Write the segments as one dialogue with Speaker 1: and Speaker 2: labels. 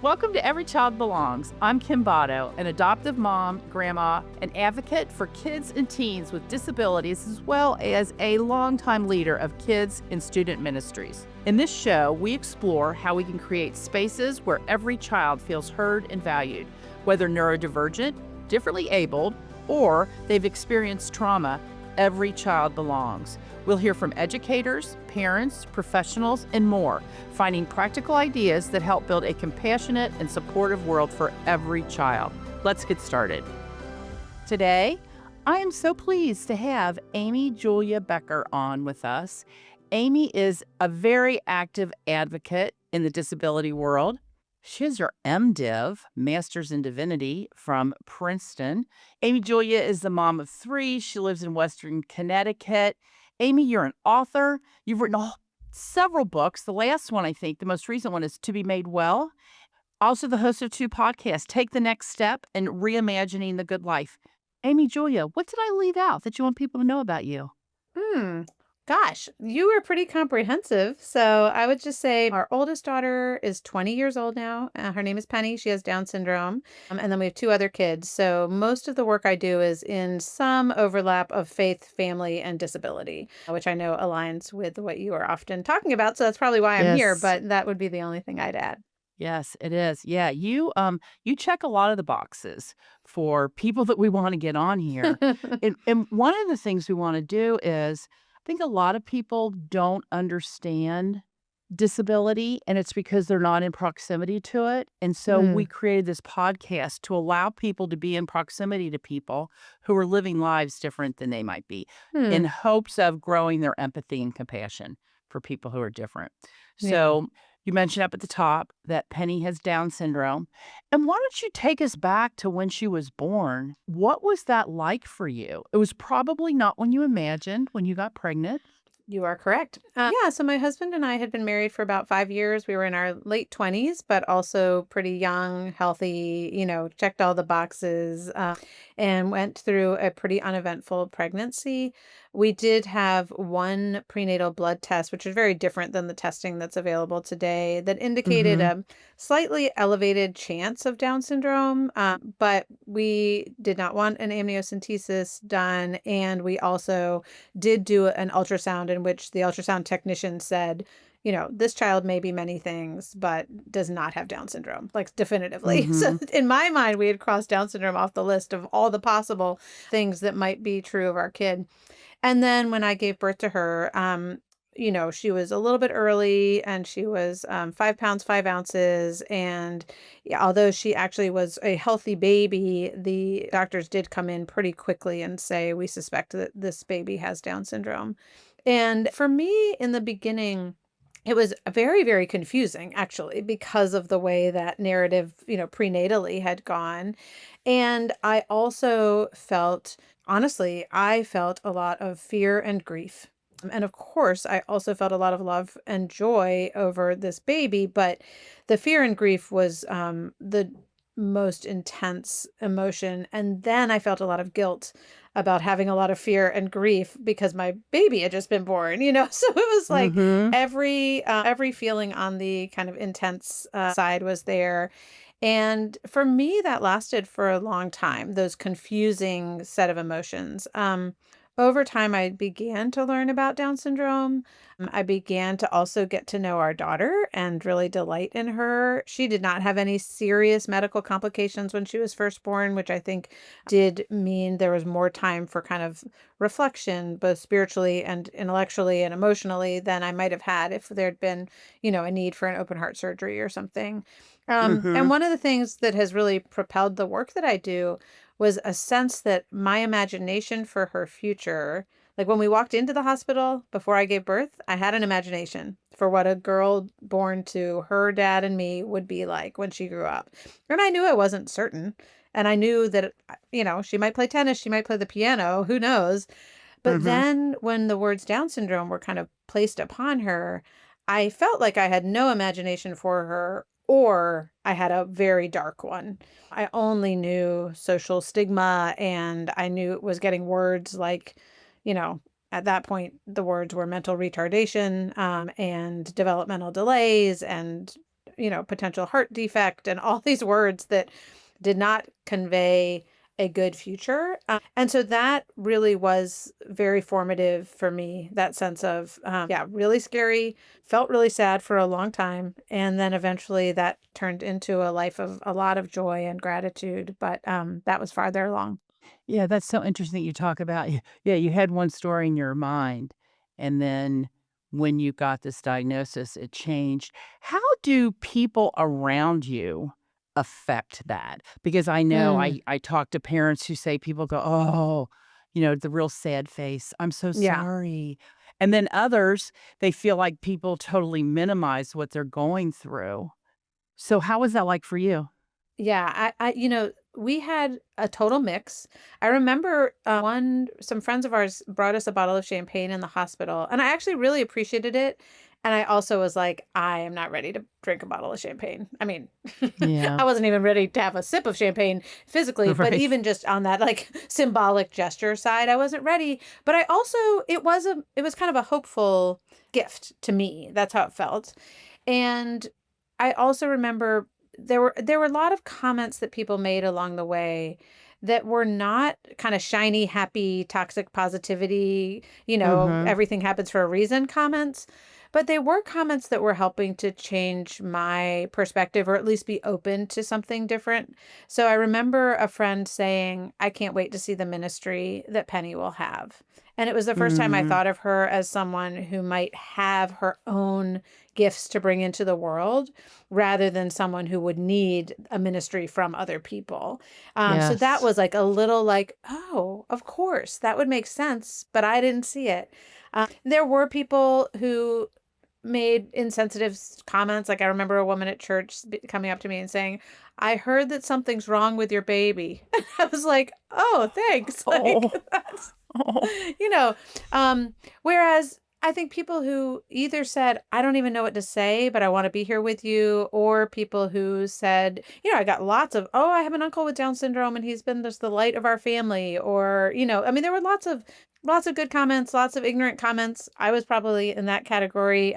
Speaker 1: Welcome to Every Child Belongs. I'm Kim Botto, an adoptive mom, grandma, and advocate for kids and teens with disabilities, as well as a longtime leader of kids and student ministries. In this show, we explore how we can create spaces where every child feels heard and valued, whether neurodivergent, differently abled, or they've experienced trauma. Every child belongs. We'll hear from educators, parents, professionals, and more, finding practical ideas that help build a compassionate and supportive world for every child. Let's get started. Today, I am so pleased to have Amy Julia Becker on with us. Amy is a very active advocate in the disability world. She has her MDiv, Master's in Divinity, from Princeton. Amy Julia is the mom of 3. She lives in Western Connecticut. Amy, you're an author. You've written several books. The last one, I think, the most recent one is To Be Made Well. Also the host of 2 podcasts, Take the Next Step and Reimagining the Good Life. Amy Julia, what did I leave out that you want people to know about you?
Speaker 2: Gosh, you were pretty comprehensive. So I would just say our oldest daughter is 20 years old now. Her name is Penny. She has Down syndrome. And then we have 2 other kids. So most of the work I do is in some overlap of faith, family, and disability, which I know aligns with what you are often talking about. So that's probably why I'm here,
Speaker 1: Yes.
Speaker 2: but that would be the only thing I'd add.
Speaker 1: Yes, it is. Yeah, you check a lot of the boxes for people that we want to get on here. And one of the things we want to do is I think a lot of people don't understand disability, and it's because they're not in proximity to it. And so we
Speaker 2: Mm,
Speaker 1: created this podcast to allow people to be in proximity to people who are living lives different than they might be, in
Speaker 2: hmm,
Speaker 1: hopes of growing their empathy and compassion for people who are different.
Speaker 2: yeah.
Speaker 1: So you mentioned up at the top that Penny has Down syndrome. And why don't you take us back to when she was born? What was that like for you? It was probably not when you imagined when you got pregnant.
Speaker 2: You are correct. Yeah, so my husband and I had been married for about 5 years. We were in our late 20s, but also pretty young, healthy, checked all the boxes, and went through a pretty uneventful pregnancy. We did have one prenatal blood test, which is very different than the testing that's available today, that indicated
Speaker 1: Mhm.
Speaker 2: a slightly elevated chance of Down syndrome, but we did not want an amniocentesis done. And we also did do an ultrasound in which the ultrasound technician said, this child may be many things, but does not have Down syndrome, like definitively. So
Speaker 1: Mhm.
Speaker 2: in my mind, we had crossed Down syndrome off the list of all the possible things that might be true of our kid. And then when I gave birth to her, she was a little bit early and she was 5 pounds, 5 ounces. And yeah, although she actually was a healthy baby, the doctors did come in pretty quickly and say, we suspect that this baby has Down syndrome. And for me in the beginning, it was very, very confusing actually because of the way that narrative, prenatally had gone. And I also felt, honestly, I felt a lot of fear and grief. And of course, I also felt a lot of love and joy over this baby, but the fear and grief was the most intense emotion. And then I felt a lot of guilt about having a lot of fear and grief because my baby had just been born, So it was like
Speaker 1: Mhm.
Speaker 2: every feeling on the kind of intense side was there. And for me, that lasted for a long time, those confusing set of emotions. Over time, I began to learn about Down syndrome. I began to also get to know our daughter and really delight in her. She did not have any serious medical complications when she was first born, which I think did mean there was more time for kind of reflection, both spiritually and intellectually and emotionally, than I might have had if there'd been, a need for an open heart surgery or something. And
Speaker 1: Mhm.
Speaker 2: one of the things that has really propelled the work that I do was a sense that my imagination for her future, like when we walked into the hospital before I gave birth, I had an imagination for what a girl born to her dad and me would be like when she grew up. And I knew I wasn't certain. And I knew that, she might play tennis, she might play the piano, who knows? But
Speaker 1: Mhm.
Speaker 2: then when the words Down syndrome were kind of placed upon her, I felt like I had no imagination for her, or I had a very dark one. I only knew social stigma and I knew it was getting words like, you know, at that point, the words were mental retardation, and developmental delays and potential heart defect and all these words that did not convey a good future. And so that really was very formative for me, that sense of, yeah, really scary, felt really sad for a long time. And then eventually that turned into a life of a lot of joy and gratitude. But that was farther along.
Speaker 1: Yeah, that's so interesting you talk about yeah, you had one story in your mind, and then when you got this diagnosis, it changed. How do people around you affect that? Because I know
Speaker 2: Mm,
Speaker 1: I talk to parents who say people go, "Oh," the real sad face, "I'm so
Speaker 2: yeah.
Speaker 1: sorry." And then others, they feel like people totally minimize what they're going through. So how was that like for you?
Speaker 2: Yeah, we had a total mix. I remember some friends of ours brought us a bottle of champagne in the hospital, and I actually really appreciated it. And I also was like, I am not ready to drink a bottle of champagne. I mean,
Speaker 1: Yeah.
Speaker 2: I wasn't even ready to have a sip of champagne physically, but
Speaker 1: Right.
Speaker 2: even just on that like symbolic gesture side, I wasn't ready. But I also it was kind of a hopeful gift to me. That's how it felt. And I also remember there were a lot of comments that people made along the way that were not kind of shiny, happy, toxic positivity,
Speaker 1: Mhm.
Speaker 2: everything happens for a reason comments, but they were comments that were helping to change my perspective or at least be open to something different. So I remember a friend saying, "I can't wait to see the ministry that Penny will have." And it was the first time I
Speaker 1: Mm.
Speaker 2: thought of her as someone who might have her own gifts to bring into the world rather than someone who would need a ministry from other people. So that
Speaker 1: Yes.
Speaker 2: was like a little like, oh, of course, that would make sense, but I didn't see it. There were people who made insensitive comments. Like I remember a woman at church coming up to me and saying, "I heard that something's wrong with your baby." And I was like, "Oh, thanks." Like
Speaker 1: Oh.
Speaker 2: that's
Speaker 1: Oh.
Speaker 2: you know, whereas I think people who either said, "I don't even know what to say, but I want to be here with you," or people who said, I got lots of, "Oh, I have an uncle with Down syndrome and he's been just the light of our family," or, I mean, there were lots of good comments, lots of ignorant comments. I was probably in that category.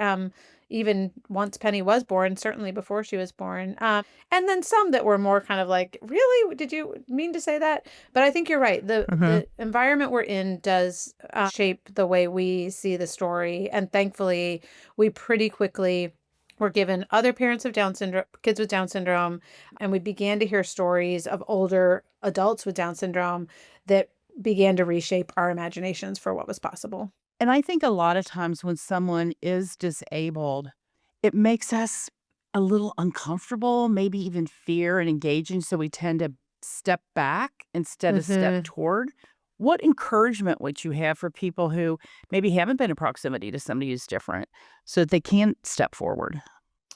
Speaker 2: Even once Penny was born, certainly before she was born. And then some that were more kind of like, "Really? Did you mean to say that?" But I think you're right.
Speaker 1: Mhm.
Speaker 2: The environment we're in does shape the way we see the story, and thankfully, we pretty quickly were given other parents of Down syndrome, kids with Down syndrome, and we began to hear stories of older adults with Down syndrome that began to reshape our imaginations for what was possible.
Speaker 1: And I think a lot of times when someone is disabled, it makes us a little uncomfortable, maybe even fear and engaging, so we tend to step back instead of step
Speaker 2: Hmm.
Speaker 1: toward. What encouragement would you have for people who maybe haven't been in proximity to somebody who's different so that they can step forward?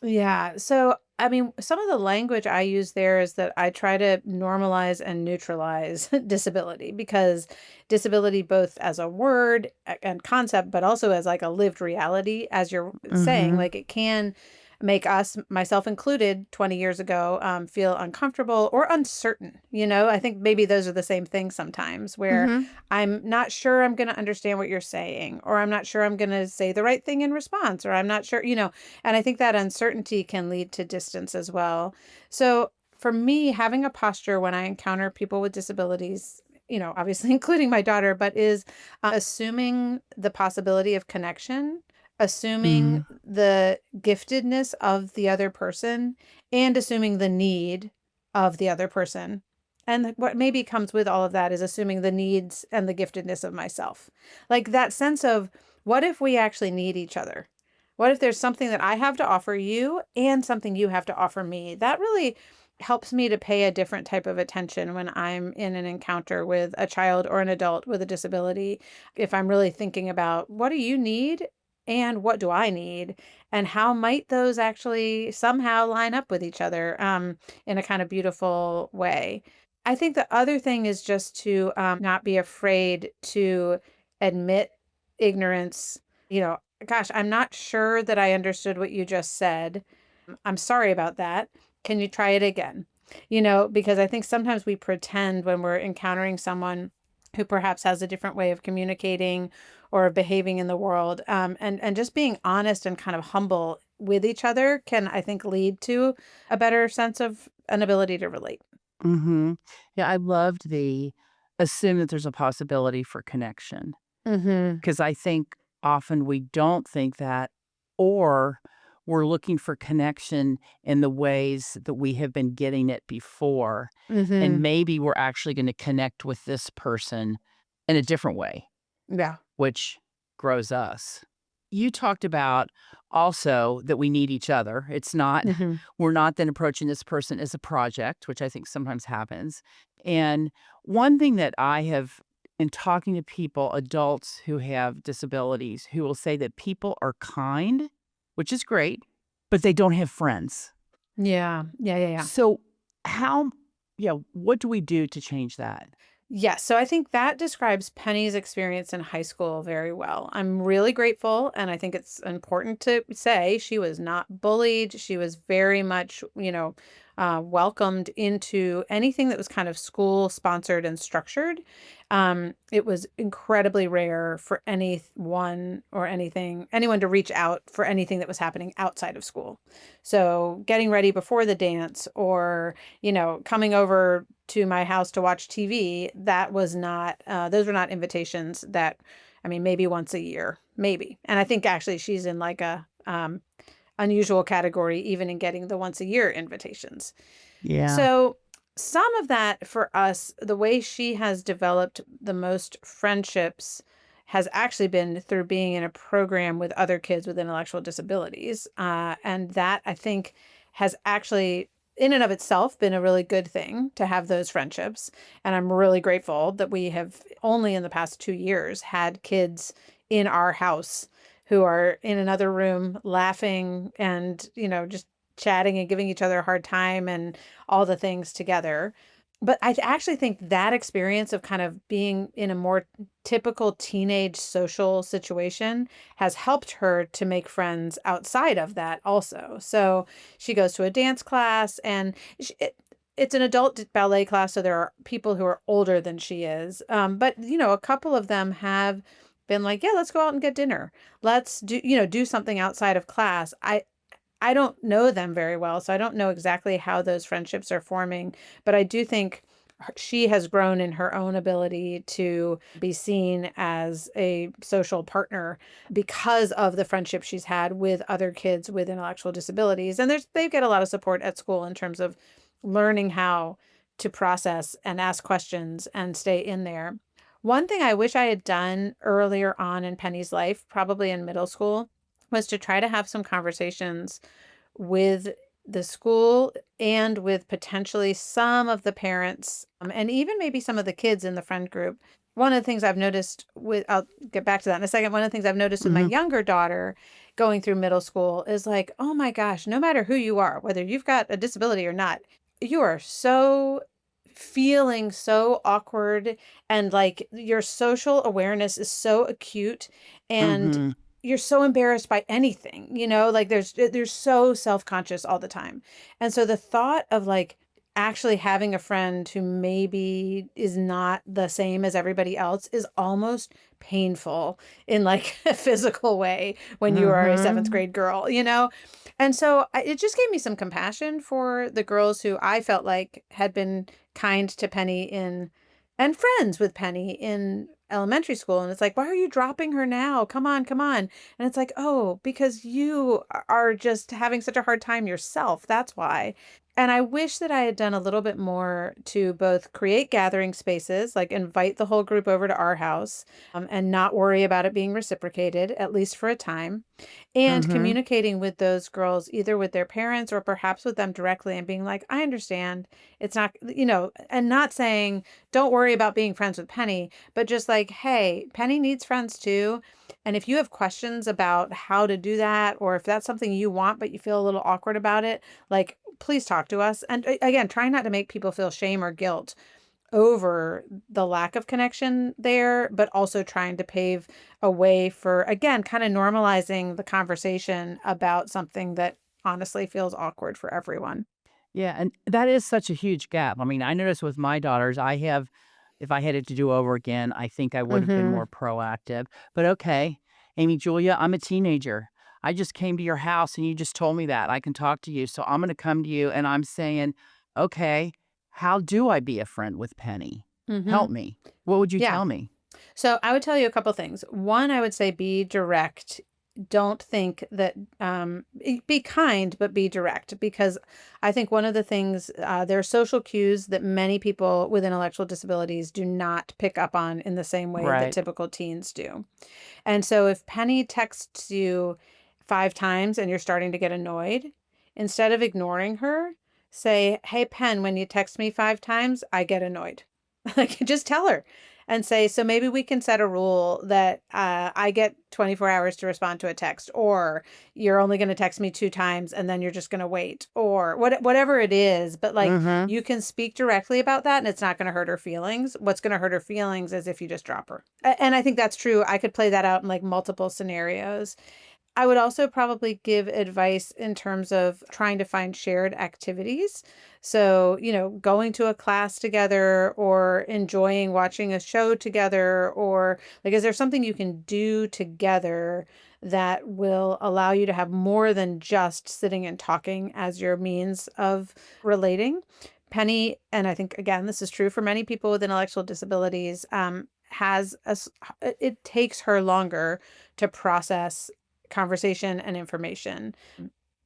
Speaker 2: Yeah. So, I mean, some of the language I use there is that I try to normalize and neutralize disability because disability, both as a word and concept, but also as like a lived reality, as you're saying,
Speaker 1: Mhm.
Speaker 2: like it can make us, myself included, 20 years ago, feel uncomfortable or uncertain. I think maybe those are the same things sometimes where
Speaker 1: Mhm.
Speaker 2: I'm not sure I'm going to understand what you're saying, or I'm not sure I'm going to say the right thing in response, or I'm not sure, and I think that uncertainty can lead to distance as well. So for me, having a posture when I encounter people with disabilities, obviously including my daughter, but is assuming the possibility of connection, assuming
Speaker 1: Mhm.
Speaker 2: the giftedness of the other person, and assuming the need of the other person. And what maybe comes with all of that is assuming the needs and the giftedness of myself. Like that sense of, what if we actually need each other? What if there's something that I have to offer you and something you have to offer me? That really helps me to pay a different type of attention when I'm in an encounter with a child or an adult with a disability. If I'm really thinking about, what do you need and what do I need? And how might those actually somehow line up with each other in a kind of beautiful way? I think the other thing is just to not be afraid to admit ignorance. Gosh, I'm not sure that I understood what you just said. I'm sorry about that. Can you try it again? Because I think sometimes we pretend when we're encountering someone who perhaps has a different way of communicating or behaving in the world, and just being honest and kind of humble with each other can, I think, lead to a better sense of an ability to relate.
Speaker 1: Mhm. Yeah, I loved the assume that there's a possibility for connection,
Speaker 2: Mhm.
Speaker 1: because I think often we don't think that, or we're looking for connection in the ways that we have been getting it before, and
Speaker 2: Mhm.
Speaker 1: maybe we're actually gonna connect with this person in a different way,
Speaker 2: Yeah.
Speaker 1: which grows us. You talked about also that we need each other. It's not
Speaker 2: Mhm.
Speaker 1: we're not then approaching this person as a project, which I think sometimes happens. And one thing that I have in talking to people, adults who have disabilities, who will say that people are kind, which is great, but they don't have friends.
Speaker 2: Yeah. Yeah, yeah, yeah.
Speaker 1: So how yeah, what do we do to change that?
Speaker 2: Yes, so I think that describes Penny's experience in high school very well. I'm really grateful, and I think it's important to say she was not bullied. She was very much, welcomed into anything that was kind of school sponsored and structured. It was incredibly rare for anyone to reach out for anything that was happening outside of school. So getting ready before the dance or coming over to my house to watch TV, that was not, those were not invitations that, I mean, maybe once a year, maybe. And I think actually she's in like a unusual category, even in getting the once a year invitations.
Speaker 1: Yeah.
Speaker 2: So, some of that for us, the way she has developed the most friendships has actually been through being in a program with other kids with intellectual disabilities. And that I think has actually, in and of itself, been a really good thing to have those friendships. And I'm really grateful that we have only in the past 2 years had kids in our house who are in another room laughing and, just chatting and giving each other a hard time and all the things together. But actually think that experience of kind of being in a more typical teenage social situation has helped her to make friends outside of that also. So she goes to a dance class and it's an adult ballet class. So there are people who are older than she is. But, a couple of them have been like, yeah, let's go out and get dinner. Let's do something outside of class. I don't know them very well, so I don't know exactly how those friendships are forming, but I do think she has grown in her own ability to be seen as a social partner because of the friendship she's had with other kids with intellectual disabilities. And they get a lot of support at school in terms of learning how to process and ask questions and stay in there. One thing I wish I had done earlier on in Penny's life, probably in middle school, was to try to have some conversations with the school and with potentially some of the parents, and even maybe some of the kids in the friend group. One of the things I've noticed I'll get back to that in a second. One of the things I've noticed with my
Speaker 1: Mhm.
Speaker 2: younger daughter going through middle school is like, oh my gosh, no matter who you are, whether you've got a disability or not, you are so feeling so awkward and like your social awareness is so acute and
Speaker 1: Mhm.
Speaker 2: you're so embarrassed by anything, like there's so self-conscious all the time. And so the thought of like actually having a friend who maybe is not the same as everybody else is almost painful in like a physical way when you are a seventh
Speaker 1: Mhm.
Speaker 2: grade girl. And so it just gave me some compassion for the girls who I felt like had been kind to Penny in and friends with Penny in elementary school. And it's like, why are you dropping her now? Come on, come on. And it's like, oh, because you are just having such a hard time yourself. That's why. And I wish that I had done a little bit more to both create gathering spaces, like invite the whole group over to our house, and not worry about it being reciprocated, at least for a time, and
Speaker 1: Mhm.
Speaker 2: communicating with those girls, either with their parents or perhaps with them directly, and being like, I understand. It's not, and not saying, don't worry about being friends with Penny, but just like, hey, Penny needs friends too. And if you have questions about how to do that, or if that's something you want, but you feel a little awkward about it, like, please talk to us. And again, try not to make people feel shame or guilt over the lack of connection there, but also trying to pave a way for, again, kind of normalizing the conversation about something that honestly feels awkward for everyone.
Speaker 1: Yeah, and that is such a huge gap. I mean, I noticed with my daughters, if I had it to do over again, I think I would have been
Speaker 2: Mm-hmm.
Speaker 1: more proactive. But okay, Amy Julia, I'm a teenager. I just came to your house and you just told me that I can talk to you. So I'm going to come to you and I'm saying, okay, how do I be a friend with Penny?
Speaker 2: Mhm.
Speaker 1: Help me. What would you
Speaker 2: Yeah.
Speaker 1: tell me?
Speaker 2: So I would tell you a couple things. One, I would say be direct. Don't think that be kind, but be direct, because I think one of the things, there are social cues that many people with intellectual disabilities do not pick up on in the same way that
Speaker 1: Right.
Speaker 2: typical teens do. And so if Penny texts you 5 times and you're starting to get annoyed, instead of ignoring her, say, "Hey, Pen, when you text me 5 times, I get annoyed." Like, just tell her and say, "So maybe we can set a rule that I get 24 hours to respond to a text, or you're only going to text me 2 times and then you're just going to wait, or whatever it is." But like,
Speaker 1: Mm-hmm.
Speaker 2: you can speak directly about that and it's not going to hurt her feelings. What's going to hurt her feelings is if you just drop her. And I think that's true. I could play that out in like multiple scenarios. I would also probably give advice in terms of trying to find shared activities. So, going to a class together or enjoying watching a show together, or like, is there something you can do together that will allow you to have more than just sitting and talking as your means of relating? Penny, and I think again, this is true for many people with intellectual disabilities, it takes her longer to process conversation and information.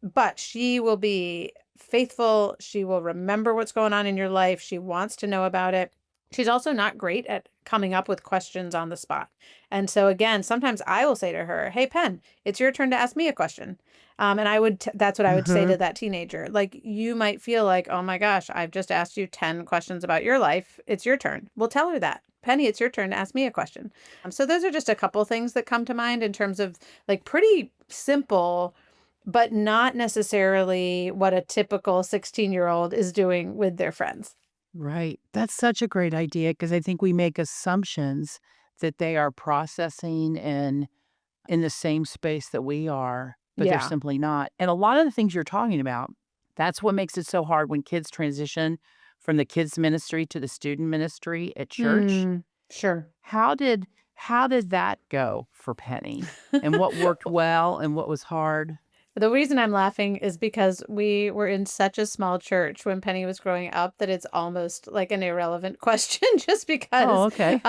Speaker 2: But she will be faithful. She will remember what's going on in your life. She wants to know about it. She's also not great at coming up with questions on the spot. And so, again, sometimes I will say to her, "Hey, Pen, it's your turn to ask me a question." And that's what I would say
Speaker 1: Mm-hmm.
Speaker 2: to that teenager. Like, you might feel like, "Oh my gosh, I've just asked you 10 questions about your life. It's your turn." Well, tell her that. "Penny, it's your turn to ask me a question." So, those are just a couple things that come to mind in terms of like pretty simple, but not necessarily what a typical 16-year-old is doing with their friends.
Speaker 1: Right. That's such a great idea because I think we make assumptions that they are processing and in the same space that we are, but they're
Speaker 2: Yeah.
Speaker 1: simply not. And a lot of the things you're talking about, that's what makes it so hard when kids transition from the kids ministry to the student ministry at church.
Speaker 2: Mm, sure.
Speaker 1: How did how did that go for Penny? And what worked well and what was hard?
Speaker 2: The reason I'm laughing is because we were in such a small church when Penny was growing up that it's almost like an irrelevant question, just
Speaker 1: Oh,
Speaker 2: because
Speaker 1: okay.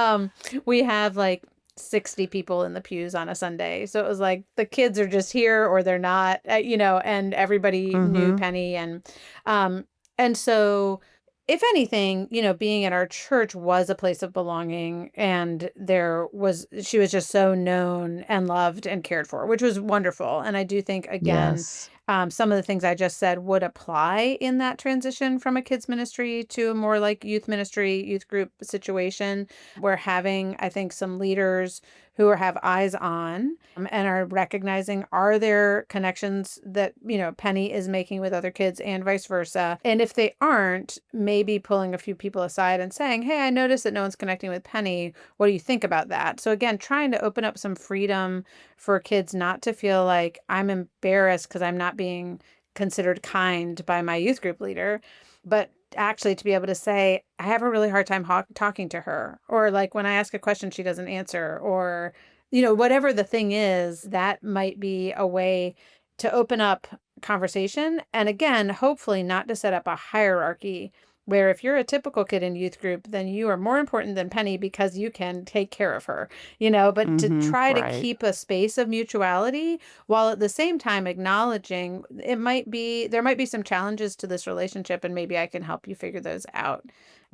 Speaker 2: we have like 60 people in the pews on a Sunday. So it was like the kids are just here or they're not, and everybody knew
Speaker 1: Mhm.
Speaker 2: Penny. Um, and so if anything, being at our church was a place of belonging, and she was just so known and loved and cared for, which was wonderful. And I do think, again,
Speaker 1: Yes.
Speaker 2: some of the things I just said would apply in that transition from a kids ministry to a more like youth ministry, youth group situation, where having, I think, some leaders who have eyes on, and are recognizing, are there connections that, Penny is making with other kids and vice versa. And if they aren't, maybe pulling a few people aside and saying, "Hey, I noticed that no one's connecting with Penny. What do you think about that?" So again, trying to open up some freedom for kids not to feel like I'm embarrassed because I'm not being considered kind by my youth group leader, but actually to be able to say, "I have a really hard time talking to her," or like when I ask a question, she doesn't answer, or, whatever the thing is, that might be a way to open up conversation. And again, hopefully not to set up a hierarchy where if you're a typical kid in youth group, then you are more important than Penny because you can take care of her, but to
Speaker 1: Mhm.
Speaker 2: try to
Speaker 1: Right.
Speaker 2: keep a space of mutuality while at the same time acknowledging there might be some challenges to this relationship, and maybe I can help you figure those out.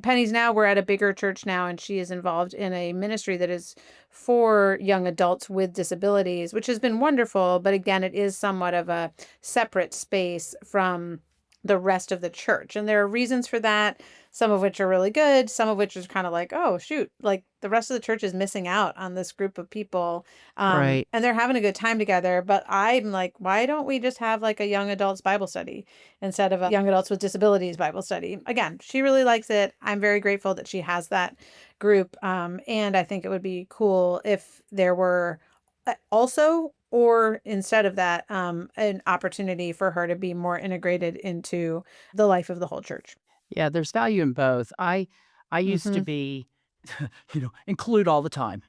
Speaker 2: Penny's now, we're at a bigger church now, and she is involved in a ministry that is for young adults with disabilities, which has been wonderful. But again, it is somewhat of a separate space from the rest of the church. And there are reasons for that, some of which are really good, some of which is kind of like, oh, shoot, like the rest of the church is missing out on this group of people.
Speaker 1: Right.
Speaker 2: And they're having a good time together. But I'm like, why don't we just have like a young adults Bible study instead of a young adults with disabilities Bible study? Again, she really likes it. I'm very grateful that she has that group. And I think it would be cool if there were also, or instead of that, an opportunity for her to be more integrated into the life of the whole church.
Speaker 1: Yeah, there's value in both. I used to
Speaker 2: Hmm.
Speaker 1: be, include all the time.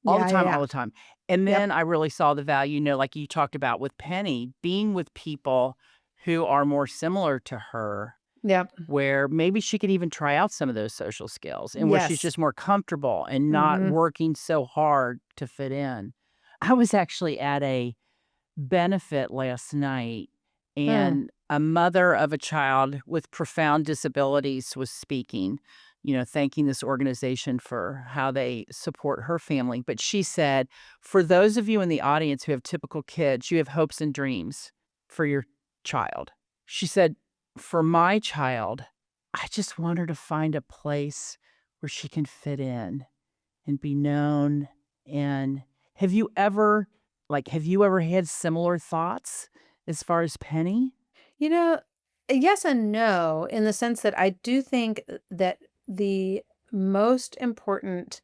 Speaker 1: All the
Speaker 2: Yeah, yeah,
Speaker 1: time, all
Speaker 2: yeah.
Speaker 1: the time. And
Speaker 2: Yep.
Speaker 1: then I really saw the value, like you talked about with Penny, being with people who are more similar to her,
Speaker 2: Yep.
Speaker 1: where maybe she could even try out some of those social skills and where she's
Speaker 2: Yes.
Speaker 1: just more comfortable and not
Speaker 2: Mhm.
Speaker 1: working so hard to fit in. I was actually at a benefit last night,
Speaker 2: Mm.
Speaker 1: and a mother of a child with profound disabilities was speaking, thanking this organization for how they support her family. But she said, for those of you in the audience who have typical kids, you have hopes and dreams for your child. She said, for my child, I just want her to find a place where she can fit in and be known. And have you ever have you ever had similar thoughts as far as Penny?
Speaker 2: You know, yes and no, in the sense that I do think that the most important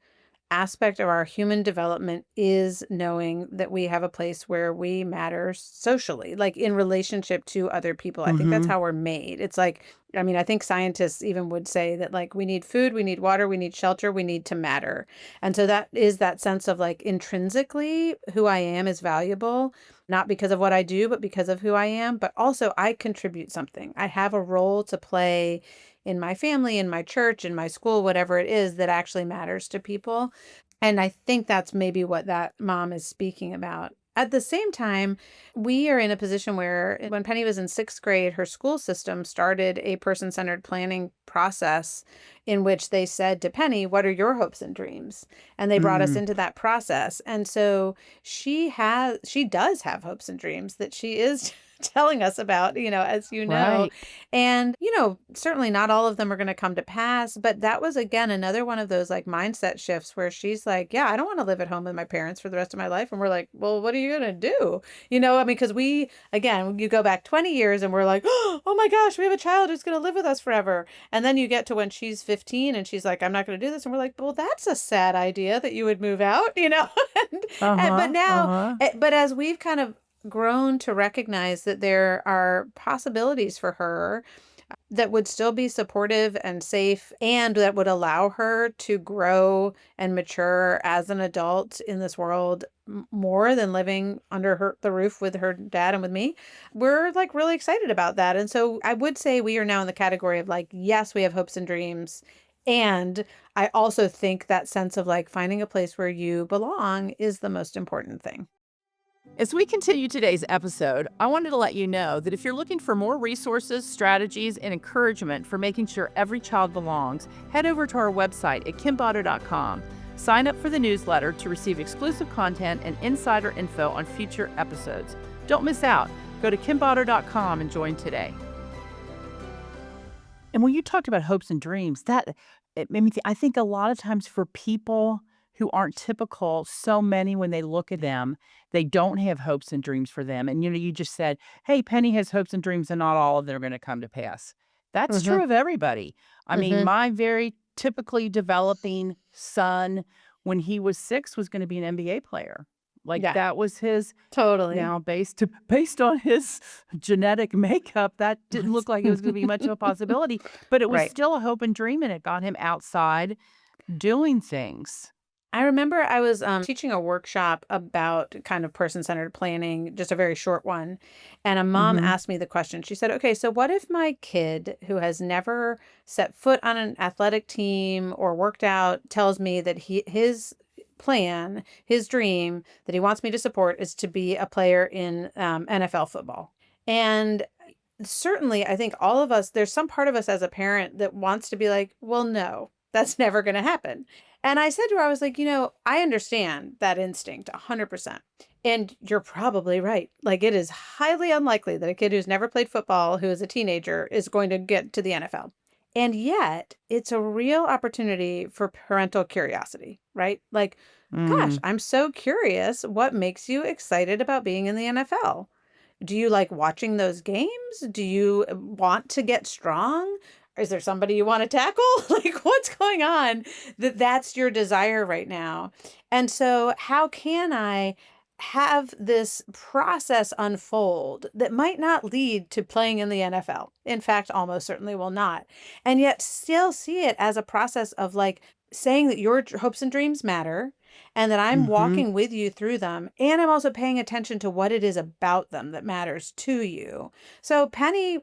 Speaker 2: aspect of our human development is knowing that we have a place where we matter socially, like in relationship to other people. I think that's
Speaker 1: Mhm.
Speaker 2: how we're made. It's like, I mean, I think scientists even would say that like we need food, we need water, we need shelter, we need to matter. And so that is that sense of like intrinsically who I am is valuable, not because of what I do, but because of who I am. But also, I contribute something. I have a role to play in my family, in my church, in my school, whatever it is that actually matters to people. And I think that's maybe what that mom is speaking about. At the same time, we are in a position where when Penny was in sixth grade, her school system started a person centered planning process in which they said to Penny, what are your hopes and dreams? And they brought us
Speaker 1: Mm.
Speaker 2: into that process. And so she does have hopes and dreams that she is telling us about, as you know.
Speaker 1: Right.
Speaker 2: And, certainly not all of them are going to come to pass, but that was again another one of those like mindset shifts where she's like, yeah, I don't want to live at home with my parents for the rest of my life. And we're like, well, what are you going to do? I mean, because again, you go back 20 years and we're like, oh my gosh, we have a child who's going to live with us forever. And then you get to when she's 15 and she's like, I'm not going to do this. And we're like, well, that's a sad idea that you would move out, but
Speaker 1: Uh-huh.
Speaker 2: now,
Speaker 1: Uh-huh.
Speaker 2: but as we've kind of grown to recognize that there are possibilities for her that would still be supportive and safe and that would allow her to grow and mature as an adult in this world more than living under the roof with her dad and with me. We're like really excited about that. And so I would say we are now in the category of like, yes, we have hopes and dreams. And I also think that sense of like finding a place where you belong is the most important thing.
Speaker 1: As we continue today's episode, I wanted to let you know that if you're looking for more resources, strategies, and encouragement for making sure every child belongs, head over to our website at kimbotter.com. Sign up for the newsletter to receive exclusive content and insider info on future episodes. Don't miss out. Go to kimbotter.com and join today. And when you talked about hopes and dreams, that it made me think, I think a lot of times for people who aren't typical, so many when they look at them, they don't have hopes and dreams for them. And you just said, "Hey, Penny has hopes and dreams, and not all of them are going to come to pass." That's
Speaker 2: Mm-hmm.
Speaker 1: true of everybody. I mean,
Speaker 2: Mm-hmm.
Speaker 1: my very typically developing son, when he was 6, was going to be an NBA player. Like
Speaker 2: Yeah,
Speaker 1: that was his.
Speaker 2: totally.
Speaker 1: Now, based on his genetic makeup, that didn't look like it was gonna be much of a possibility, but it was
Speaker 2: Right.
Speaker 1: still a hope and dream, and it got him outside doing things.
Speaker 2: I remember I was teaching a workshop about kind of person centered planning, just a very short one. And a mom
Speaker 1: Mhm.
Speaker 2: asked me the question. She said, okay, so what if my kid who has never set foot on an athletic team or worked out tells me that his plan, his dream that he wants me to support is to be a player in NFL football? And certainly, I think all of us, there's some part of us as a parent that wants to be like, well, no, that's never going to happen. And I said to her, I was like, I understand that instinct 100%. And you're probably right. Like, it is highly unlikely that a kid who's never played football, who is a teenager, is going to get to the NFL. And yet, it's a real opportunity for parental curiosity, right? Like, gosh,
Speaker 1: Mm.
Speaker 2: I'm so curious. What makes you excited about being in the NFL? Do you like watching those games? Do you want to get strong? Is there somebody you want to tackle? Like, what's going on that's your desire right now? And so, how can I have this process unfold that might not lead to playing in the NFL? In fact, almost certainly will not. And yet, still see it as a process of like saying that your hopes and dreams matter and that I'm
Speaker 1: Mm-hmm.
Speaker 2: walking with you through them. And I'm also paying attention to what it is about them that matters to you. So Penny,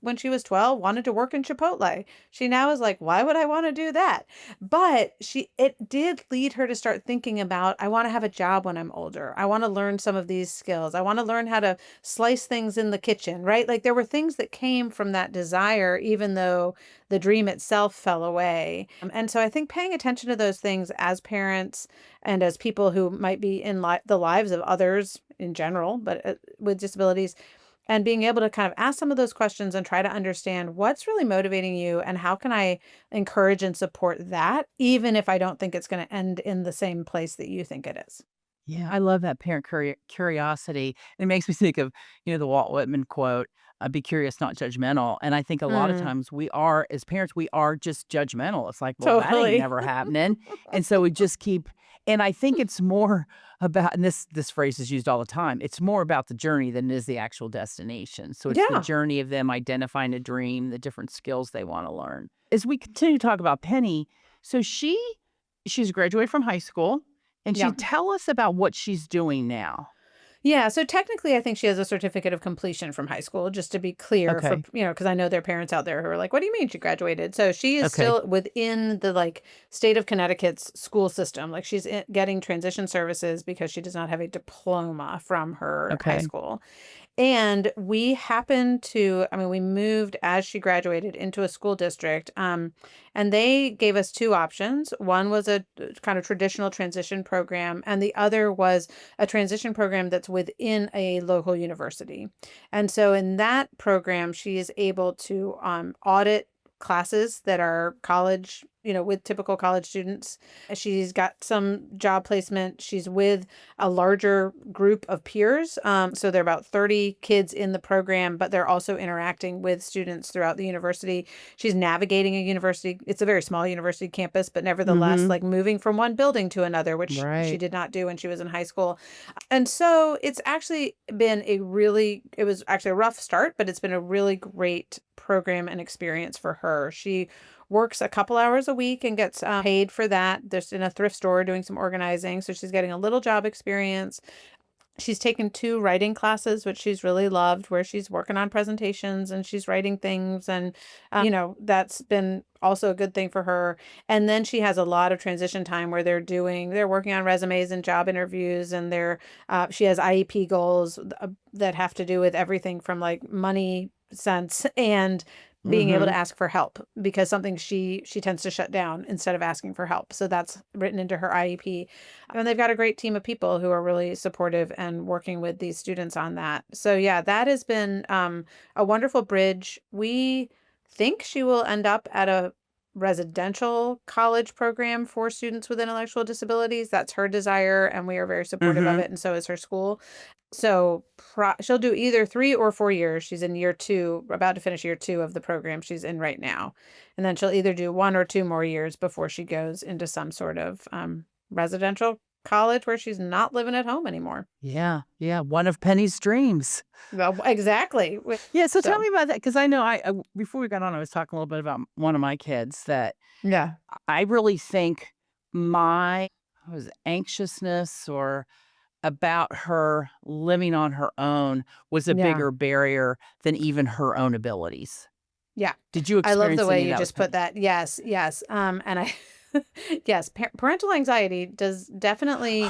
Speaker 2: when she was 12, wanted to work in Chipotle. She now is like, why would I want to do that? But it did lead her to start thinking about, I want to have a job when I'm older. I want to learn some of these skills. I want to learn how to slice things in the kitchen, right? Like there were things that came from that desire, even though the dream itself fell away. And so I think paying attention to those things as parents and as people who might be in the lives of others in general, but with disabilities, and being able to kind of ask some of those questions and try to understand what's really motivating you and how can I encourage and support that, even if I don't think it's going to end in the same place that you think it is.
Speaker 1: Yeah, I love that parent curiosity. It makes me think of, the Walt Whitman quote, "Be curious, not judgmental." And I think a lot of
Speaker 2: Mm,
Speaker 1: times we are, as parents, we are just judgmental. It's like, well, that ain't
Speaker 2: totally.
Speaker 1: never happening, and so we just keep. And I think it's more about, and this phrase is used all the time. It's more about the journey than it is the actual destination. So it's the
Speaker 2: Yeah.
Speaker 1: journey of them identifying a dream, the different skills they want to learn. As we continue to talk about Penny, so she's graduated from high school. And
Speaker 2: Yeah.
Speaker 1: she'd tell us about what she's doing now.
Speaker 2: Yeah, so technically, I think she has a certificate of completion from high school, just to be clear for,
Speaker 1: Okay.
Speaker 2: because I know there are parents out there who are like, what do you mean she graduated? So she is
Speaker 1: Okay.
Speaker 2: still within the like state of Connecticut's school system. Like she's getting transition services because she does not have a diploma from her high
Speaker 1: Okay.
Speaker 2: school. And we happened to, I mean, we moved as she graduated into a school district. And they gave us two options. One was a kind of traditional transition program, and the other was a transition program that's within a local university. And so in that program, she is able to audit classes that are college, with typical college students. She's got some job placement. She's with a larger group of peers. So there are about 30 kids in the program, but they're also interacting with students throughout the university. She's navigating a university. It's a very small university campus, but nevertheless,
Speaker 1: Mhm.
Speaker 2: like moving from one building to another, which she
Speaker 1: Right.
Speaker 2: did not do when she was in high school. And so it's actually been it was actually a rough start, but it's been a really great program and experience for her. She works a couple hours a week and gets paid for that. Just in a thrift store doing some organizing. So she's getting a little job experience. She's taken two writing classes, which she's really loved, where she's working on presentations and she's writing things. And, that's been also a good thing for her. And then she has a lot of transition time where they're working on resumes and job interviews. And she has IEP goals that have to do with everything from like money sense and being able to
Speaker 1: Mhm.
Speaker 2: ask for help because something she tends to shut down instead of asking for help. So that's written into her IEP. And they've got a great team of people who are really supportive and working with these students on that. So yeah, that has been a wonderful bridge. We think she will end up at a residential college program for students with intellectual disabilities. That's her desire, and we are very supportive of
Speaker 1: Mhm.
Speaker 2: it, and so is her school. So she'll do either 3 or 4 years. She's in year two, about to finish year two of the program she's in right now. And then she'll either do 1 or 2 more years before she goes into some sort of residential college where she's not living at home anymore.
Speaker 1: Yeah. Yeah. One of Penny's dreams.
Speaker 2: Well, exactly.
Speaker 1: Yeah. So tell
Speaker 2: So,
Speaker 1: me about that, because I know before we got on, I was talking a little bit about one of my kids that
Speaker 2: yeah.
Speaker 1: I really think my was anxiousness or about her living on her own was a
Speaker 2: Yeah.
Speaker 1: bigger barrier than even her own abilities.
Speaker 2: Yeah.
Speaker 1: Did you
Speaker 2: I love the
Speaker 1: experience
Speaker 2: way
Speaker 1: any of
Speaker 2: you
Speaker 1: that with
Speaker 2: just put
Speaker 1: Penny?
Speaker 2: that. Yes, yes. And I yes, parental anxiety does definitely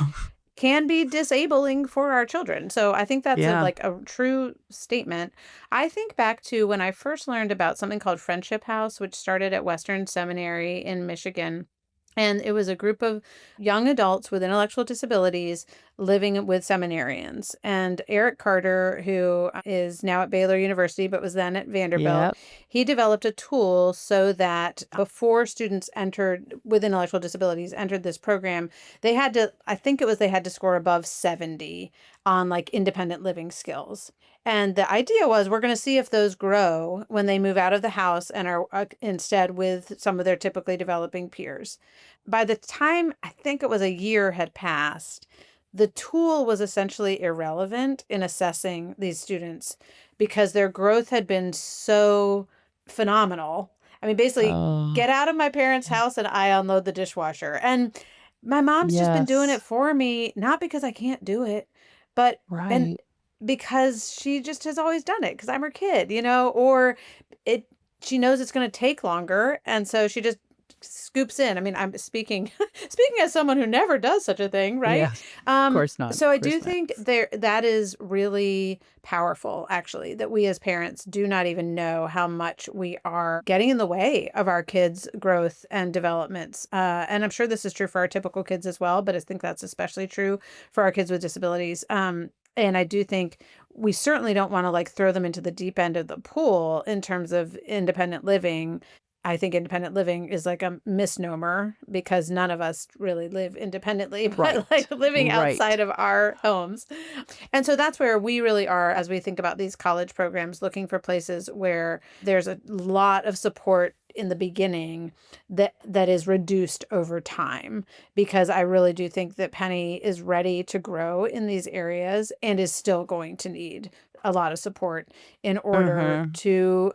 Speaker 2: can be disabling for our children. So I think that's
Speaker 1: Yeah.
Speaker 2: like a true statement. I think back to when I first learned about something called Friendship House, which started at Western Seminary in Michigan. And it was a group of young adults with intellectual disabilities living with seminarians. And Eric Carter, who is now at Baylor University but was then at Vanderbilt,
Speaker 1: Yep.
Speaker 2: he developed a tool so that before students entered with intellectual disabilities entered this program, they had to, I think it was they had to score above 70 on like independent living skills. And the idea was we're going to see if those grow when they move out of the house and are instead with some of their typically developing peers. By the time I think it was a year had passed, the tool was essentially irrelevant in assessing these students because their growth had been so phenomenal. I mean, basically,
Speaker 1: Oh.
Speaker 2: get out of my parents' house and I unload the dishwasher. And my mom's just been doing it
Speaker 1: Yes.
Speaker 2: for me, not because I can't do it, but and
Speaker 1: Right.
Speaker 2: because she just has always done it because I'm her kid, or it she knows it's going to take longer, and so she just scoops in. I mean, I'm speaking speaking as someone who never does such a thing, right?
Speaker 1: Yes. Of course not.
Speaker 2: So
Speaker 1: Of
Speaker 2: I
Speaker 1: course
Speaker 2: do
Speaker 1: not.
Speaker 2: think that is really powerful, actually, that we as parents do not even know how much we are getting in the way of our kids' growth and developments. And I'm sure this is true for our typical kids as well, but I think that's especially true for our kids with disabilities. And I do think we certainly don't want to like throw them into the deep end of the pool in terms of independent living. I think independent living is like a misnomer because none of us really live independently, but like
Speaker 1: Right.
Speaker 2: living
Speaker 1: Right.
Speaker 2: outside of our homes. And so that's where we really are as we think about these college programs, looking for places where there's a lot of support in the beginning that is reduced over time, because I really do think that Penny is ready to grow in these areas and is still going to need a lot of support in order
Speaker 1: Mm-hmm.
Speaker 2: to,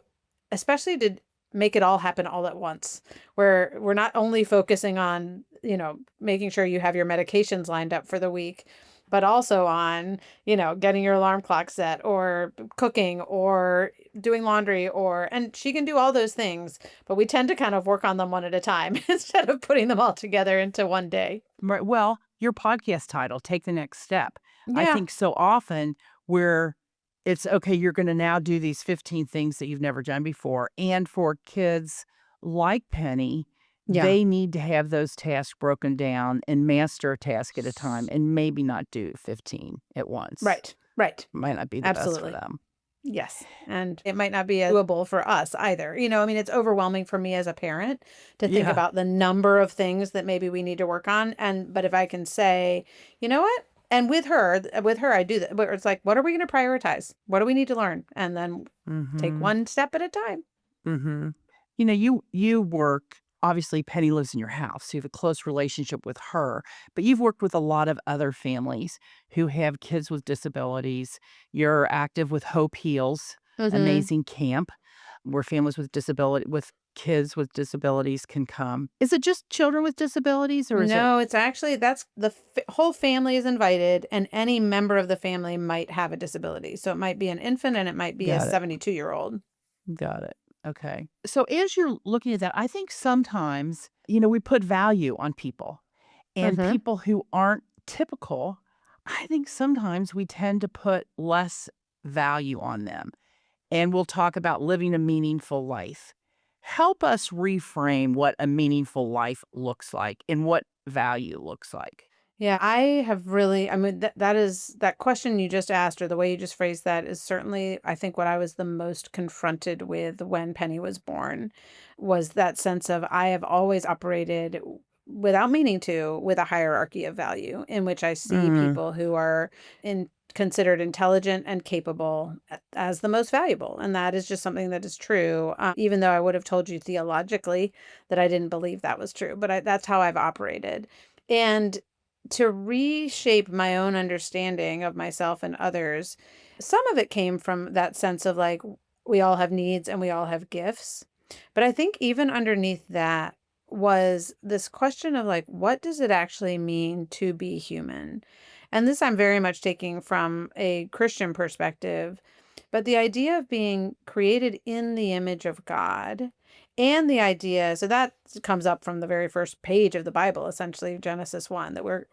Speaker 2: especially to make it all happen all at once, where we're not only focusing on, making sure you have your medications lined up for the week, but also on, getting your alarm clock set or cooking or doing laundry, and she can do all those things, but we tend to kind of work on them one at a time instead of putting them all together into one day.
Speaker 1: Right. Well, your podcast title, Take the Next Step. I
Speaker 2: Yeah.
Speaker 1: think so often where it's okay, you're going to now do these 15 things that you've never done before. And for kids like Penny,
Speaker 2: Yeah.
Speaker 1: they need to have those tasks broken down and master a task at a time and maybe not do 15 at once.
Speaker 2: Right. Right.
Speaker 1: Might not be the best for
Speaker 2: Absolutely.
Speaker 1: them.
Speaker 2: Yes. And it might not be as doable for us either. I mean, it's overwhelming for me as a parent to think
Speaker 1: Yeah.
Speaker 2: about the number of things that maybe we need to work on. But if I can say, you know what? And with her, I do that. Where it's like, what are we going to prioritize? What do we need to learn? And then take
Speaker 1: Mhm.
Speaker 2: one step at a time.
Speaker 1: Mhm. You work obviously, Penny lives in your house, so you have a close relationship with her, but you've worked with a lot of other families who have kids with disabilities. You're active with Hope Heals,
Speaker 2: Hmm.
Speaker 1: amazing camp where families with kids with disabilities can come. Is it just children with disabilities or is it
Speaker 2: No, it's actually that's whole family is invited, and any member of the family might have a disability. So it might be an infant and it might be a
Speaker 1: got it.
Speaker 2: 72-year-old.
Speaker 1: Got it. Okay. So as you're looking at that, I think sometimes, we put value on people. And
Speaker 2: Hmm.
Speaker 1: people who aren't typical, I think sometimes we tend to put less value on them. And we'll talk about living a meaningful life. Help us reframe what a meaningful life looks like and what value looks like.
Speaker 2: Yeah, I have really, I mean, that question you just asked, or the way you just phrased that, is certainly, I think, what I was the most confronted with when Penny was born, was that sense of I have always operated without meaning to, with a hierarchy of value in which I see
Speaker 1: Mm,
Speaker 2: people who are considered intelligent and capable as the most valuable. And that is just something that is true, even though I would have told you theologically that I didn't believe that was true. But that's how I've operated. And to reshape my own understanding of myself and others, some of it came from that sense of like, we all have needs and we all have gifts. But I think even underneath that was this question of like, what does it actually mean to be human? And this I'm very much taking from a Christian perspective, but the idea of being created in the image of God, and the idea, so that comes up from the very first page of the Bible, essentially Genesis 1, that we're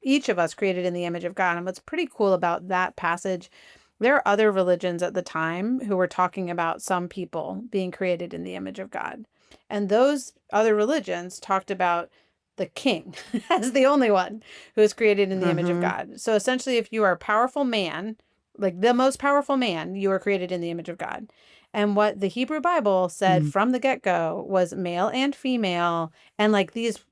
Speaker 2: each of us created in the image of God. And what's pretty cool about that passage, there are other religions at the time who were talking about some people being created in the image of God. And those other religions talked about the king as the only one who is created in the image of
Speaker 1: mm-hmm,
Speaker 2: God. So essentially, if you are a powerful man, like the most powerful man, you are created in the image of God. And what the Hebrew Bible said
Speaker 1: mm,
Speaker 2: from the get-go was male and female, and like these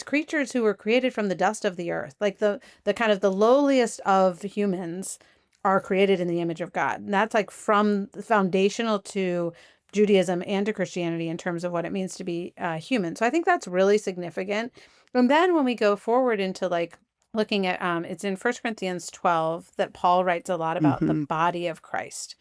Speaker 2: creatures who were created from the dust of the earth, like the kind of the lowliest of humans, are created in the image of God. And that's like from foundational to Judaism and to Christianity in terms of what it means to be human. So I think that's really significant. And then when we go forward into like looking at, it's in 1 Corinthians 12 that Paul writes a lot about the
Speaker 1: mm-hmm,
Speaker 2: body of Christ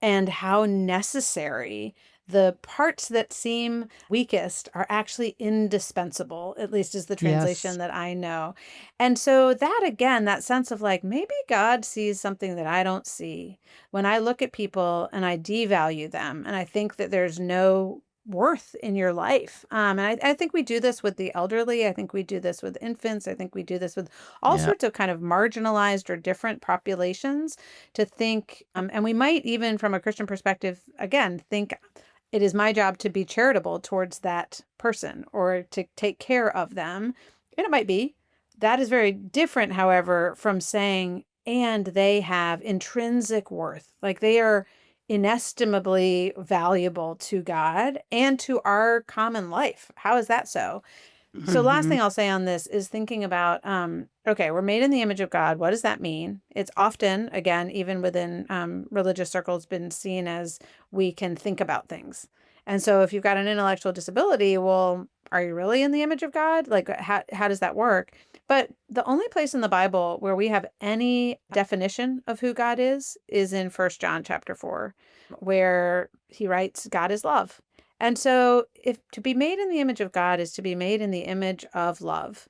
Speaker 2: and how necessary the parts that seem weakest are actually indispensable, at least is the
Speaker 1: Yes.
Speaker 2: translation that I know. And so that again, that sense of like maybe God sees something that I don't see. When I look at people and I devalue them and I think that there's no worth in your life. And I think we do this with the elderly. I think we do this with infants. I think we do this with all
Speaker 1: Yeah.
Speaker 2: sorts of kind of marginalized or different populations to think, and we might even from a Christian perspective, again, think it is my job to be charitable towards that person or to take care of them. And it might be. That is very different, however, from saying, and they have intrinsic worth. Like they are inestimably valuable to God and to our common life. How is that so? So last
Speaker 1: Hmm.
Speaker 2: thing I'll say on this is thinking about, okay, we're made in the image of God. What does that mean? It's often, again, even within religious circles, been seen as we can think about things. And so if you've got an intellectual disability, well, are you really in the image of God? Like, how does that work? But the only place in the Bible where we have any definition of who God is in First John chapter 4, where he writes, God is love. And so, if to be made in the image of God is to be made in the image of love,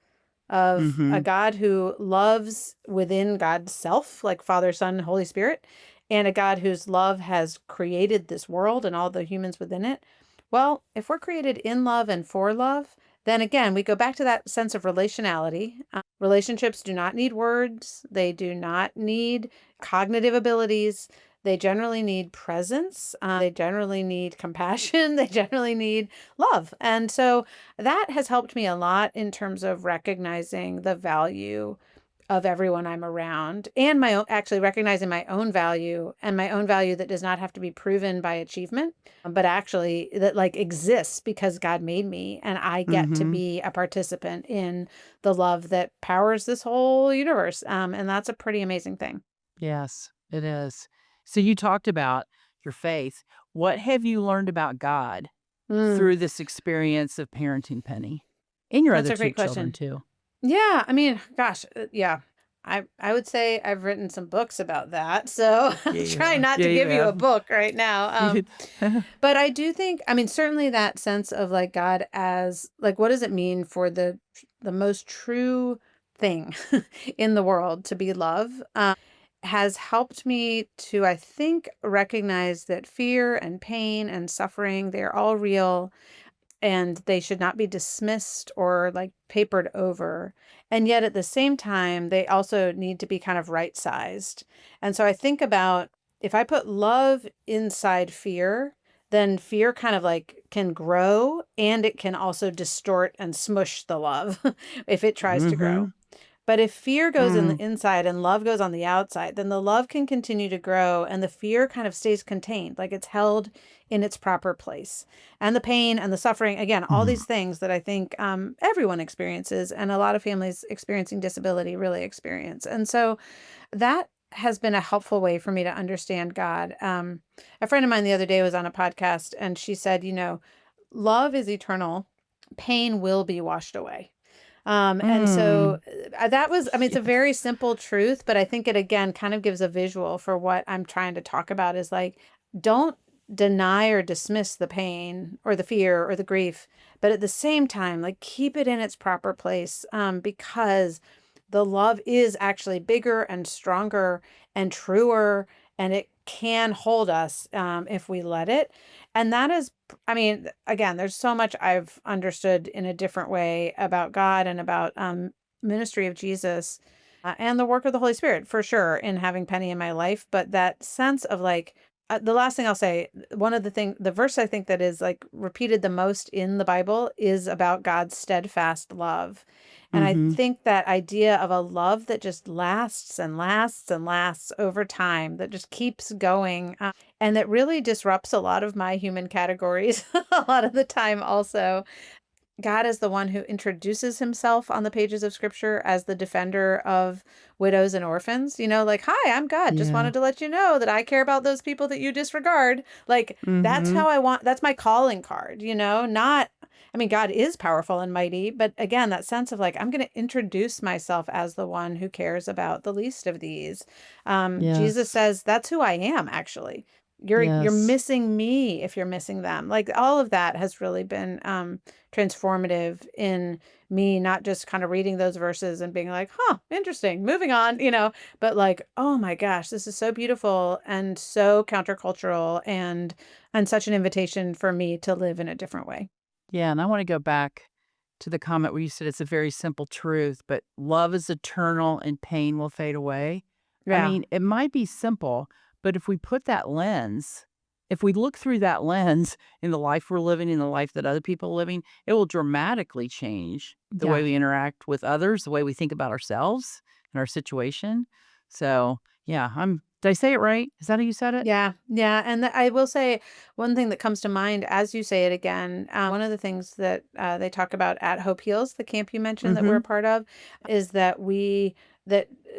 Speaker 2: of a
Speaker 1: Hmm.
Speaker 2: God who loves within God's self, like Father, Son, Holy Spirit, and a God whose love has created this world and all the humans within it. Well, if we're created in love and for love, then again, we go back to that sense of relationality. Relationships do not need words, they do not need cognitive abilities. They generally need presence. They generally need compassion. They generally need love. And so that has helped me a lot in terms of recognizing the value of everyone I'm around and my own, actually recognizing my own value and my own value that does not have to be proven by achievement, but actually that like exists because God made me and I get to
Speaker 1: Hmm.
Speaker 2: be a participant in the love that powers this whole universe. And that's a pretty amazing thing.
Speaker 1: Yes, it is. So you talked about your faith. What have you learned about God
Speaker 2: Mm,
Speaker 1: through this experience of parenting Penny and your
Speaker 2: that's
Speaker 1: other
Speaker 2: a
Speaker 1: two
Speaker 2: great
Speaker 1: children
Speaker 2: question.
Speaker 1: too?
Speaker 2: Yeah, I mean, gosh, yeah. I would say I've written some books about that. So I'm
Speaker 1: Yeah, you
Speaker 2: trying
Speaker 1: have.
Speaker 2: not
Speaker 1: Yeah,
Speaker 2: to
Speaker 1: you
Speaker 2: give you a
Speaker 1: have.
Speaker 2: book right now.
Speaker 1: You-
Speaker 2: But I do think, I mean, certainly that sense of like God as like what does it mean for the most true thing in the world to be love has helped me to, I think, recognize that fear and pain and suffering, they're all real and they should not be dismissed or like papered over. And yet at the same time, they also need to be kind of right sized. And so I think about if I put love inside fear, then fear kind of like can grow and it can also distort and smush the love if it tries to grow.
Speaker 1: Mhm.
Speaker 2: But if fear goes in
Speaker 1: Mm.
Speaker 2: the inside and love goes on the outside, then the love can continue to grow and the fear kind of stays contained, like it's held in its proper place. And the pain and the suffering, again, all
Speaker 1: Mhm.
Speaker 2: these things that I think everyone experiences and a lot of families experiencing disability really experience. And so that has been a helpful way for me to understand God. A friend of mine the other day was on a podcast and she said, love is eternal, pain will be washed away. And so
Speaker 1: Mm.
Speaker 2: that was, I mean, it's a very
Speaker 1: Yes.
Speaker 2: simple truth, but I think it again kind of gives a visual for what I'm trying to talk about is like, don't deny or dismiss the pain or the fear or the grief, but at the same time, like keep it in its proper place because the love is actually bigger and stronger and truer, and it can hold us if we let it. And that is, I mean, again, there's so much I've understood in a different way about God and about ministry of Jesus and the work of the Holy Spirit for sure in having Penny in my life. But that sense of like, the last thing I'll say, the verse I think that is like repeated the most in the Bible is about God's steadfast love. And I
Speaker 1: Mhm.
Speaker 2: think that idea of a love that just lasts and lasts and lasts over time, that just keeps going, and that really disrupts a lot of my human categories a lot of the time also. God is the one who introduces himself on the pages of scripture as the defender of widows and orphans. Like, hi, I'm God. Just
Speaker 1: Yeah.
Speaker 2: wanted to let you know that I care about those people that you disregard. Like, that's
Speaker 1: Mhm.
Speaker 2: how that's my calling card, not, I mean, God is powerful and mighty, but again, that sense of like, I'm going to introduce myself as the one who cares about the least of these. Jesus
Speaker 1: Yes.
Speaker 2: says, that's who I am, actually. You're
Speaker 1: Yes.
Speaker 2: missing me if you're missing them. Like, all of that has really been, transformative in me, not just kind of reading those verses and being like, "Huh, interesting, moving on," but like, "Oh my gosh, this is so beautiful and so countercultural and such an invitation for me to live in a different way."
Speaker 1: Yeah, and I wanna go back to the comment where you said it's a very simple truth, but love is eternal and pain will fade away. I
Speaker 2: Yeah.
Speaker 1: mean, it might be simple, but if we look through that lens in the life we're living, in the life that other people are living, it will dramatically change the way
Speaker 2: Yeah.
Speaker 1: we interact with others, the way we think about ourselves and our situation. So, yeah, did I say it right? Is that how you said it?
Speaker 2: Yeah, yeah, and I will say one thing that comes to mind as you say it again. One of the things that they talk about at Hope Heals, the camp you mentioned that we're a
Speaker 1: Mhm.
Speaker 2: part of, is that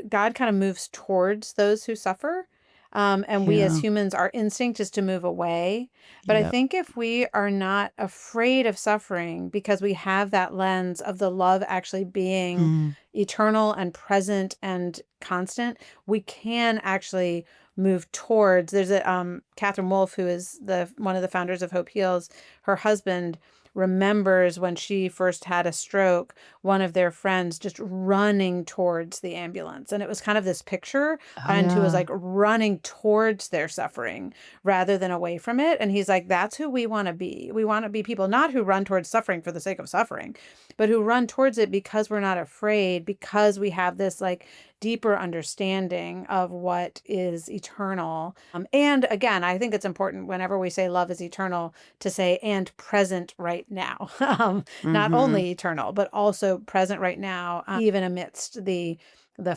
Speaker 2: God kind of moves towards those who suffer, and we as
Speaker 1: Yeah.
Speaker 2: humans, our instinct is to move away. But I
Speaker 1: Yep.
Speaker 2: think if we are not afraid of suffering because we have that lens of the love actually being
Speaker 1: Mm.
Speaker 2: eternal and present and constant, we can actually move towards. There's a Catherine Wolfe, who is the one of the founders of Hope Heals. Her husband remembers when she first had a stroke, one of their friends just running towards the ambulance. And it was kind of this picture,
Speaker 1: Oh,
Speaker 2: and who was
Speaker 1: yeah.
Speaker 2: like running towards their suffering rather than away from it. And he's like, that's who we want to be. We want to be people not who run towards suffering for the sake of suffering, but who run towards it because we're not afraid, because we have this like deeper understanding of what is eternal. And again, I think it's important whenever we say love is eternal to say and present right now. Not
Speaker 1: Mhm.
Speaker 2: only eternal, but also present right now, even amidst the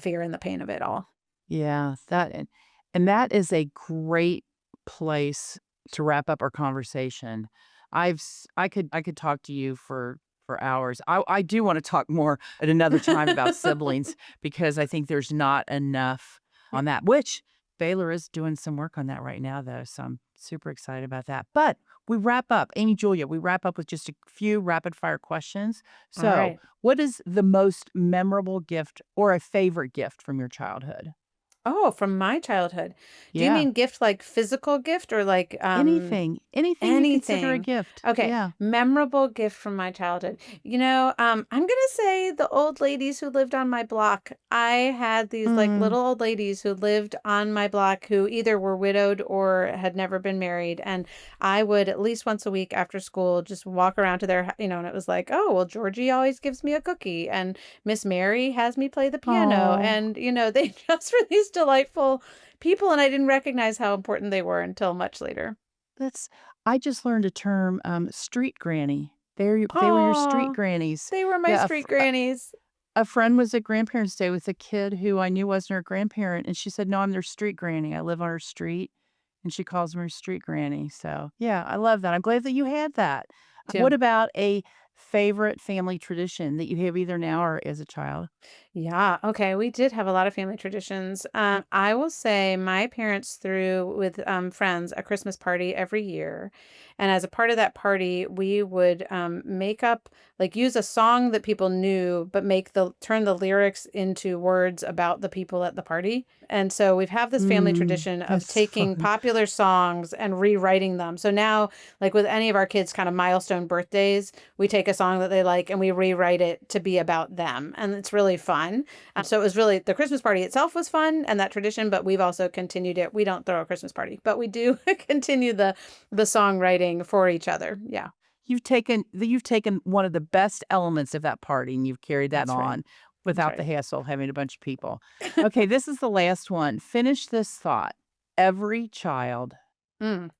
Speaker 2: fear and the pain of it all.
Speaker 1: Yeah, and that is a great place to wrap up our conversation. I could talk to you for hours. I do wanna talk more at another time about siblings because I think there's not enough on that, which Baylor is doing some work on that right now, though, so I'm super excited about that. But Amy Julia, we wrap up with just a few rapid fire questions.
Speaker 2: All
Speaker 1: So,
Speaker 2: right.
Speaker 1: what is the most memorable gift or a favorite gift from your childhood?
Speaker 2: Oh, from my childhood. Do you
Speaker 1: Yeah.
Speaker 2: mean gift like physical gift or like
Speaker 1: Anything you consider a
Speaker 2: anything?
Speaker 1: gift.
Speaker 2: Okay,
Speaker 1: Yeah.
Speaker 2: memorable gift from my childhood. I'm gonna say the old ladies who lived on my block. I had these like
Speaker 1: Mm.
Speaker 2: little old ladies who lived on my block who either were widowed or had never been married. And I would at least once a week after school just walk around to their, and it was like, oh, well, Georgie always gives me a cookie, and Miss Mary has me play the piano.
Speaker 1: Oh,
Speaker 2: And, they just were these delightful people. And I didn't recognize how important they were until much later.
Speaker 1: that's I just learned a term, street granny. They were your street
Speaker 2: Oh,
Speaker 1: grannies.
Speaker 2: they were my
Speaker 1: Yeah,
Speaker 2: street grannies.
Speaker 1: a friend was at grandparents' day with a kid who I knew wasn't her grandparent, and she said, "No, I'm their street granny. I live on her street," and she calls me her street granny, so, yeah, I love that. I'm glad that you had that. What
Speaker 2: Too.
Speaker 1: about a favorite family tradition that you have either now or as a child?
Speaker 2: Yeah. Okay. We did have a lot of family traditions. I will say my parents threw with friends a Christmas party every year. And as a part of that party, we would make up, like, use a song that people knew, but turn the lyrics into words about the people at the party. And so we've have this family tradition of
Speaker 1: That's
Speaker 2: taking
Speaker 1: fun.
Speaker 2: popular songs and rewriting them. So now, like with any of our kids' kind of milestone birthdays, we take a song that they like and we rewrite it to be about them. And it's really fun. So it was really, the Christmas party itself was fun and that tradition, but we've also continued it. We don't throw a Christmas party, but we do continue the songwriting for each other. Yeah,
Speaker 1: You've taken one of the best elements of that party, and you've carried that
Speaker 2: that's right.
Speaker 1: on
Speaker 2: That's
Speaker 1: without the
Speaker 2: right.
Speaker 1: hassle of having a bunch of people. Okay, this is the last one. Finish this thought. Every child
Speaker 2: Mm.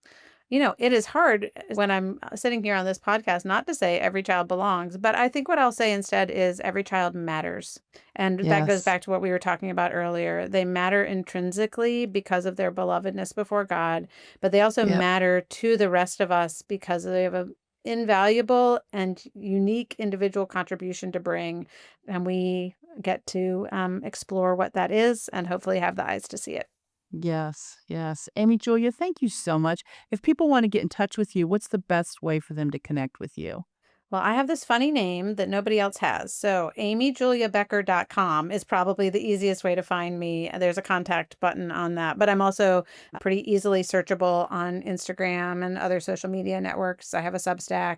Speaker 2: It is hard when I'm sitting here on this podcast not to say every child belongs, but I think what I'll say instead is every child matters. And that goes
Speaker 1: Yes.
Speaker 2: back to what we were talking about earlier. They matter intrinsically because of their belovedness before God, but they also
Speaker 1: Yep.
Speaker 2: matter to the rest of us because they have an invaluable and unique individual contribution to bring. And we get to explore what that is and hopefully have the eyes to see it.
Speaker 1: Yes, yes. Amy Julia, thank you so much. If people wanna get in touch with you, what's the best way for them to connect with you?
Speaker 2: Well, I have this funny name that nobody else has. So, amyjuliabecker.com is probably the easiest way to find me. There's a contact button on that, but I'm also pretty easily searchable on Instagram and other social media networks. I have a Substack,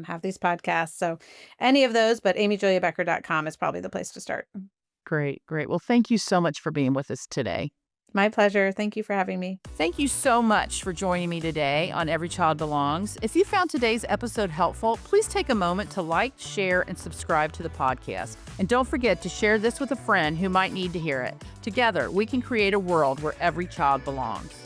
Speaker 2: have these podcasts. So, any of those, but amyjuliabecker.com is probably the place to start.
Speaker 1: Great, great. Well, thank you so much for being with us today.
Speaker 2: My pleasure. Thank you for having me.
Speaker 1: Thank you so much for joining me today on Every Child Belongs. If you found today's episode helpful, please take a moment to like, share, and subscribe to the podcast. And don't forget to share this with a friend who might need to hear it. Together, we can create a world where every child belongs.